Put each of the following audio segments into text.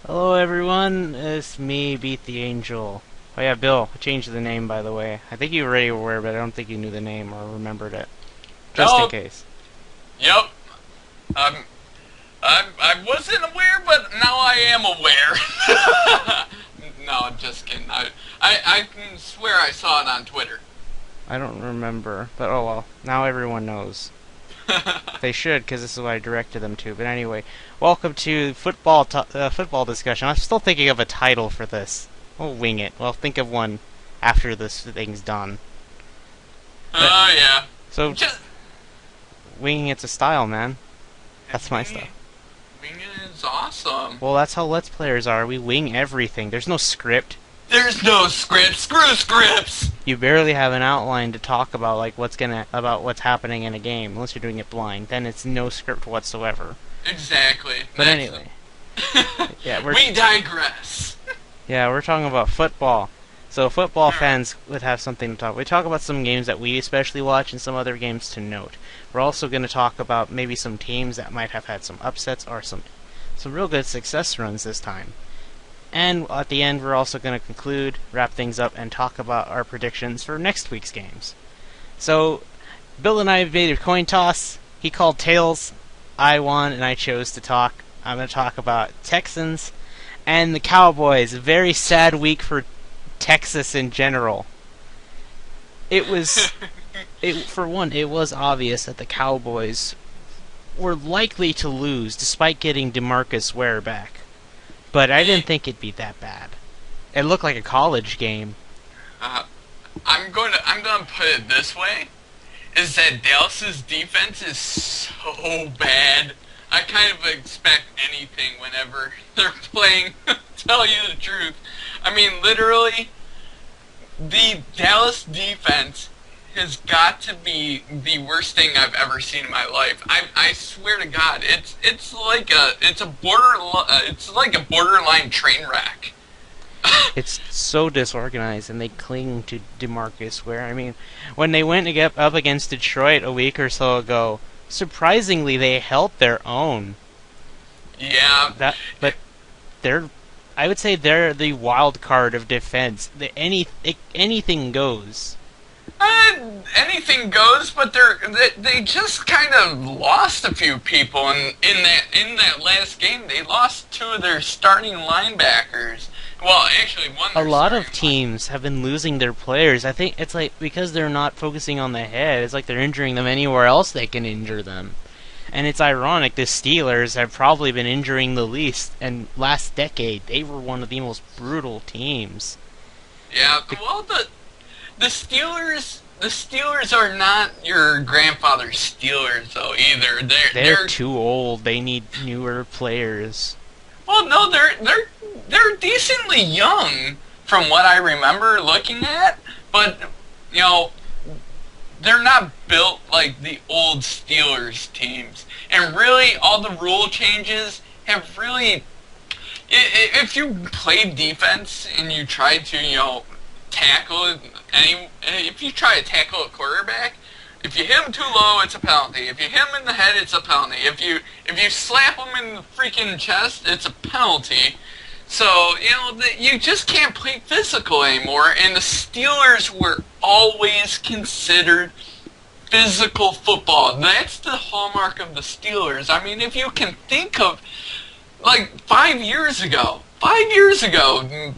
Hello everyone, it's me, Beat the Angel. Oh yeah, Bill, I changed the name by the way. I think you were already aware, but I don't think you knew the name or remembered it. Just in Oh, case. yep. Um, I wasn't aware, but now I am aware. No, I'm just kidding. I can swear I saw it on Twitter. I don't remember, but oh well. Now everyone knows. They should, because this is what I directed them to. But anyway, welcome to football discussion. I'm still thinking of a title for this. We'll wing it. Well, think of one after this thing's done. But, Oh yeah. so, Just winging it's a style, man. That's my winging, stuff. winging is awesome. Well, that's how Let's Players are. We wing everything. There's no script. There's no script. Screw scripts. You barely have an outline to talk about, like about what's happening in a game, unless you're doing it blind. Then it's no script whatsoever. Exactly. But anyway, yeah, we digress. we're talking about football. So football fans would have something to talk. We talk about some games that we especially watch and some other games to note. We're also going to talk about maybe some teams that might have had some upsets or some real good success runs this time. And at the end, we're also going to conclude, wrap things up, and talk about our predictions for next week's games. So, Bill and I made a coin toss. He called tails. I won, and I chose to talk. I'm going to talk about Texans and the Cowboys. A very sad week for Texas in general. It was, for one, it was obvious that the Cowboys were likely to lose despite getting DeMarcus Ware back. But I didn't think it'd be that bad. It looked like a college game. Uh, I'm gonna put it this way: is that Dallas's defense is so bad. I kind of expect anything whenever they're playing. Tell you the truth. I mean, literally, the Dallas defense has got to be the worst thing I've ever seen in my life. I swear to God, it's like a borderline train wreck. It's so disorganized, and they cling to DeMarcus Ware. I mean, when they went to get up against Detroit a week or so ago, surprisingly, they held their own. Yeah, But I would say they're the wild card of defense. Anything goes. anything goes, but they just kind of lost a few people, and in that last game, they lost two of their starting linebackers. Well, actually, one. A Their lot of starting teams have been losing their players. I think it's like because they're not focusing on the head, it's like they're injuring them anywhere else they can injure them. And it's ironic, the Steelers have probably been injuring the least, and last decade they were one of the most brutal teams. Yeah, well, the Steelers are not your grandfather's Steelers though either. They're too old. They need newer players. Well, no, they're decently young from what I remember looking at, but you know, they're not built like the old Steelers teams. And really, all the rule changes have really. If you play defense and you try to, tackle if you try to tackle a quarterback, if you hit him too low, it's a penalty. If you hit him in the head, it's a penalty. If you slap him in the freaking chest, it's a penalty. So, you just can't play physical anymore, and the Steelers were always considered physical football. That's the hallmark of the Steelers. I mean, if you can think of, like, 5 years ago,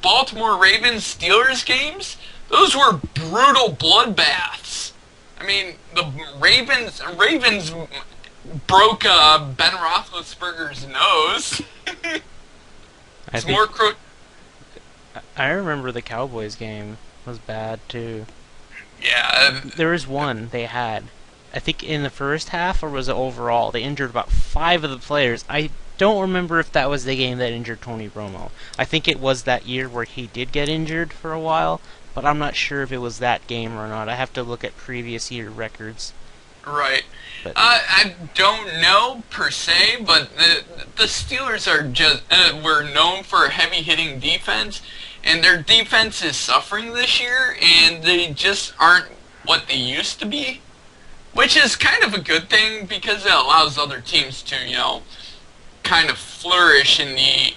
Baltimore Ravens Steelers games, those were brutal bloodbaths. I mean, the Ravens broke Ben Roethlisberger's nose. I It's think more I remember the Cowboys game was bad too. yeah. There was one they had. I think in the first half, or was it overall? They injured about 5 of the players. I don't remember if that was the game that injured Tony Romo. I think it was that year where he did get injured for a while, but I'm not sure if it was that game or not. I have to look at previous year records. Right. But I don't know per se, but the Steelers are just were known for a heavy hitting defense, and their defense is suffering this year, and they just aren't what they used to be, which is kind of a good thing because it allows other teams to kind of flourish in the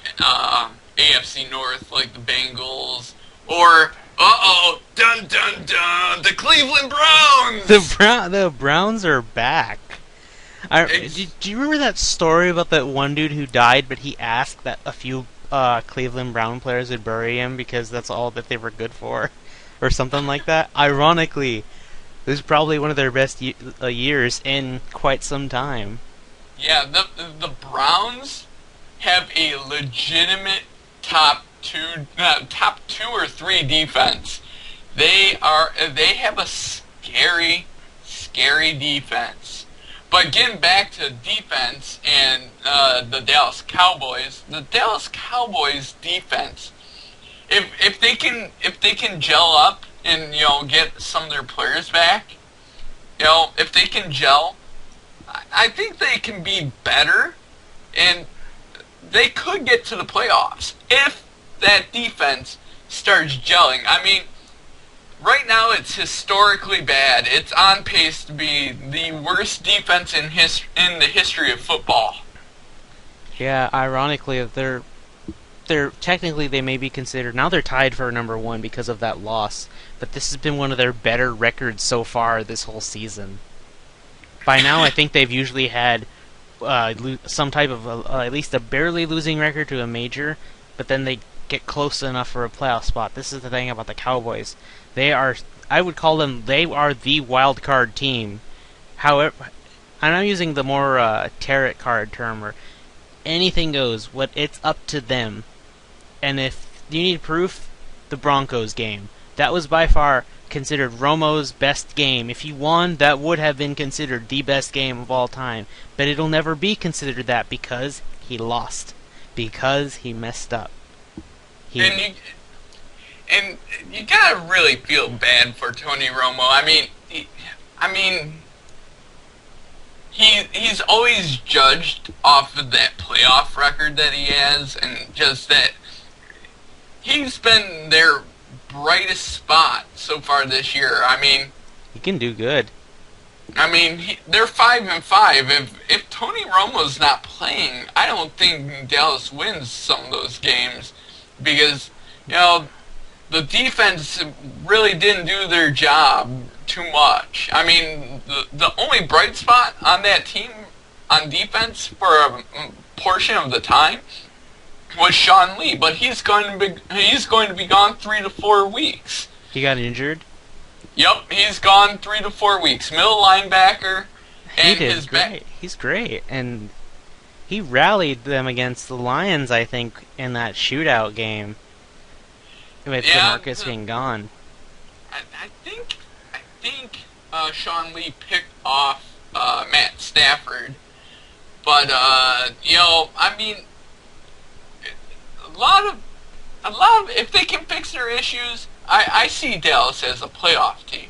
AFC North, like the Bengals, or dun dun dun, the Cleveland Browns. The Browns are back. Do you remember that story about that one dude who died, but he asked that a few Cleveland Brown players would bury him because that's all that they were good for, or something like that? Ironically, it was probably one of their best years in quite some time. Yeah, the Browns have a legitimate top two or three defense. They have a scary defense. But getting back to defense and the Dallas Cowboys defense, if they can gel up and get some of their players back, if they can gel, I think they can be better, and they could get to the playoffs if that defense starts gelling. I mean, right now it's historically bad. It's on pace to be the worst defense in the history of football. Yeah, ironically, they're technically they may be considered now. They're tied for number one because of that loss, but this has been one of their better records so far this whole season. By now, I think they've usually had some type of at least a barely losing record to a major, but then they get close enough for a playoff spot. This is the thing about the Cowboys. I would call them, they are the wild card team. However, I'm not using the more tarot card term, or anything goes. It's up to them. And if you need proof, the Broncos game. That was by far considered Romo's best game. If he won, that would have been considered the best game of all time. But it'll never be considered that because he lost. Because he messed up. And you gotta really feel bad for Tony Romo. I mean, he's always judged off of that playoff record that he has, and just that he's been their brightest spot so far this year. I mean, he can do good. I mean, they're 5-5. If Tony Romo's not playing, I don't think Dallas wins some of those games because the defense really didn't do their job too much. I mean, the only bright spot on that team on defense for a portion of the time was Sean Lee, but he's going to be gone 3 to 4 weeks. He got injured? Yep, he's gone 3 to 4 weeks. Middle linebacker, and He's great, and he rallied them against the Lions, I think, in that shootout game. With DeMarcus being gone. I think Sean Lee picked off Matt Stafford, but I mean, a lot of if they can fix their issues, I see Dallas as a playoff team.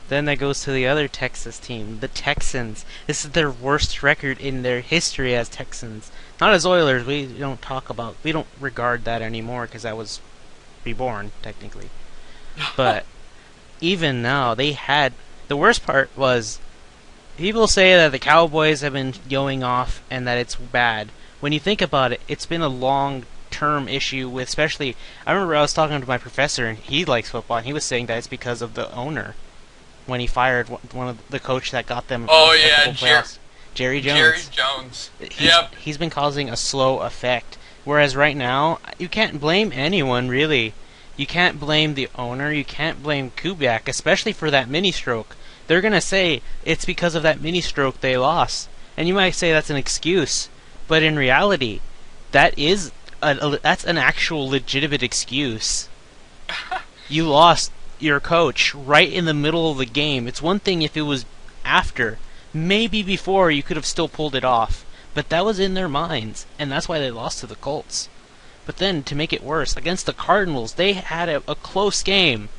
Then that goes to the other Texas team, the Texans. This is their worst record in their history as Texans. Not as Oilers. We don't regard that anymore because that was reborn technically. But even now, the worst part was people say that the Cowboys have been going off and that it's bad. When you think about it, it's been a long-term issue with, especially, I remember I was talking to my professor and he likes football and he was saying that it's because of the owner when he fired one of the coach that got them. Oh yeah, Jerry Jones. Jerry Jones. Yep. He's been causing a slow effect. Whereas right now, you can't blame anyone, really. You can't blame the owner, you can't blame Kubiak, especially for that mini-stroke. They're going to say it's because of that mini-stroke they lost. And you might say that's an excuse. But in reality, that's an actual legitimate excuse. You lost your coach right in the middle of the game. It's one thing if it was after. Maybe before you could have still pulled it off. But that was in their minds, and that's why they lost to the Colts. But then, to make it worse, against the Cardinals, they had a close game.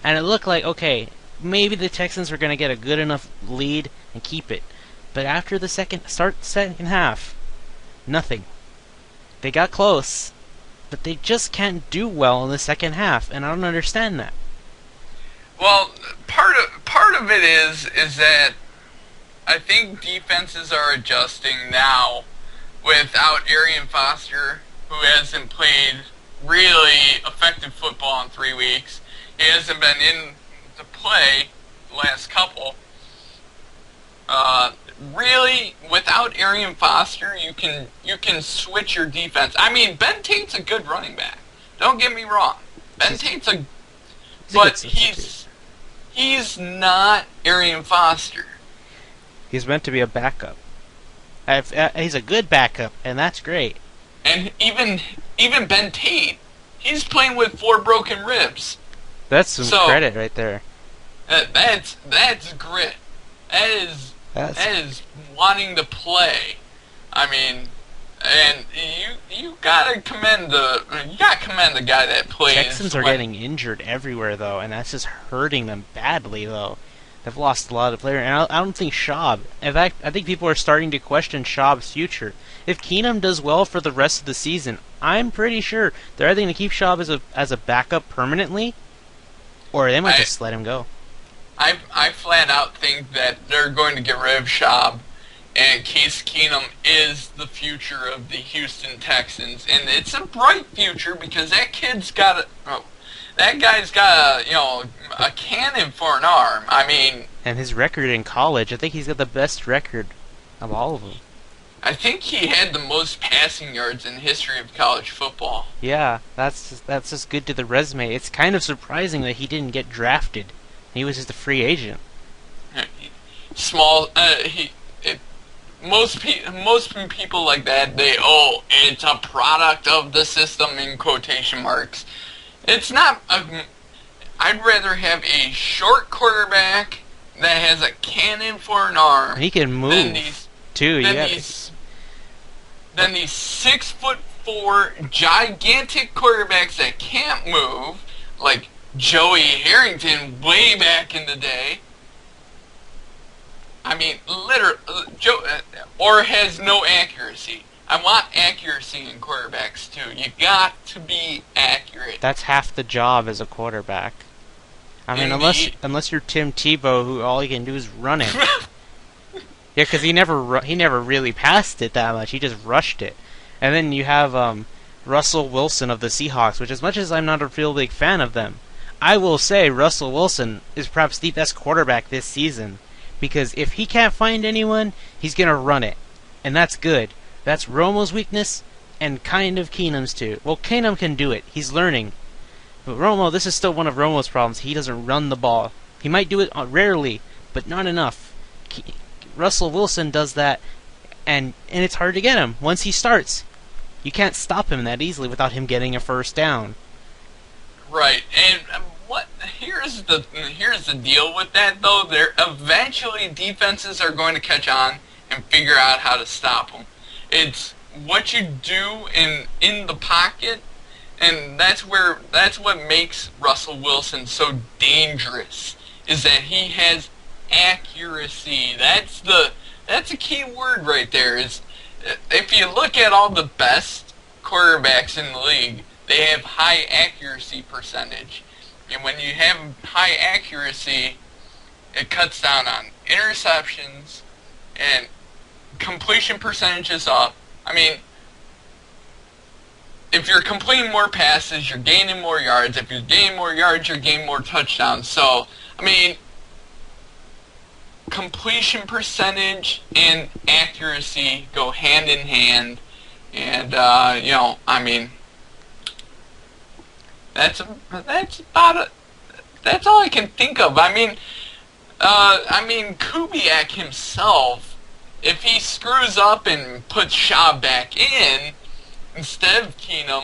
And it looked like, okay, maybe the Texans were going to get a good enough lead and keep it. But after the second half, nothing. They got close, but they just can't do well in the second half, and I don't understand that. Well, part of it is that I think defenses are adjusting now without Arian Foster, who hasn't played really effective football in 3 weeks. He hasn't been in to play the last couple. Really, without Arian Foster, you can switch your defense. I mean, Ben Tate's a good running back. Don't get me wrong. Ben Tate's but he's not Arian Foster. He's meant to be a backup. He's a good backup, and that's great. And even Ben Tate, he's playing with 4 broken ribs. That's some credit right there. That's grit. That is wanting to play. I mean, and you gotta commend the guy that plays. Texans are getting injured everywhere though, and that's just hurting them badly though. They've lost a lot of players, and I don't think Schaub. In fact, I think people are starting to question Schaub's future. If Keenum does well for the rest of the season, I'm pretty sure they're either going to keep Schaub as a backup permanently, or they might just let him go. I flat out think that they're going to get rid of Schaub, and Case Keenum is the future of the Houston Texans, and it's a bright future because that guy's got a cannon for an arm. I mean, and his record in college, I think he's got the best record of all of them. I think he had the most passing yards in the history of college football. Yeah, that's just good to the resume. It's kind of surprising that he didn't get drafted. He was just a free agent. Most people like that, it's a product of the system in quotation marks. It's not. I'd rather have a short quarterback that has a cannon for an arm. And he can move too. Than these 6'4" gigantic quarterbacks that can't move, like Joey Harrington way back in the day. I mean, literally, or has no accuracy. I want accuracy in quarterbacks too. You got to be accurate. That's half the job as a quarterback. I mean, unless you're Tim Tebow, who all he can do is run it. Yeah, because he never really passed it that much. He just rushed it. And then you have Russell Wilson of the Seahawks, which as much as I'm not a real big fan of them, I will say Russell Wilson is perhaps the best quarterback this season. Because if he can't find anyone, he's going to run it. And that's good. That's Romo's weakness, and kind of Keenum's too. Well, Keenum can do it. He's learning. But Romo, this is still one of Romo's problems. He doesn't run the ball. He might do it rarely, but not enough. Russell Wilson does that, and it's hard to get him. Once he starts, you can't stop him that easily without him getting a first down. Right, and here's the deal with that though. Eventually defenses are going to catch on and figure out how to stop them. It's what you do in the pocket, and that's what makes Russell Wilson so dangerous. Is that he has accuracy. That's a key word right there. Is if you look at all the best quarterbacks in the league, they have high accuracy percentage. And when you have high accuracy, it cuts down on interceptions and completion percentage is up. I mean, if you're completing more passes, you're gaining more yards. If you're gaining more yards, you're gaining more touchdowns. So, I mean, completion percentage and accuracy go hand in hand. And, I mean, that's about it. That's all I can think of. I mean, Kubiak himself, if he screws up and puts Schaub back in instead of Keenum,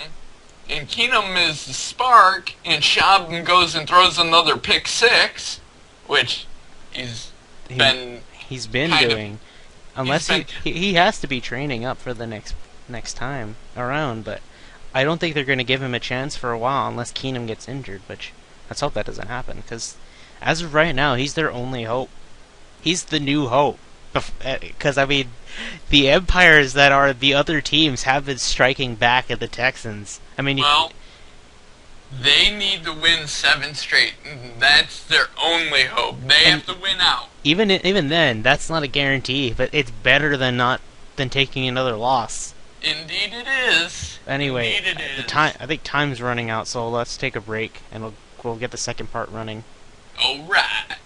and Keenum is the spark, and Schaub goes and throws another pick six, which he's been doing. Unless he has to be training up for the next time around, but I don't think they're going to give him a chance for a while unless Keenum gets injured, which let's hope that doesn't happen, because as of right now, he's their only hope. He's the new hope. Because, I mean, the empires that are the other teams have been striking back at the Texans. I mean, they need to win 7 straight. That's their only hope. They have to win out. Even then, that's not a guarantee, but it's better than taking another loss. Indeed it is. Anyway, Indeed it the is. time I think time's running out, so let's take a break and we'll get the second part running. Alright.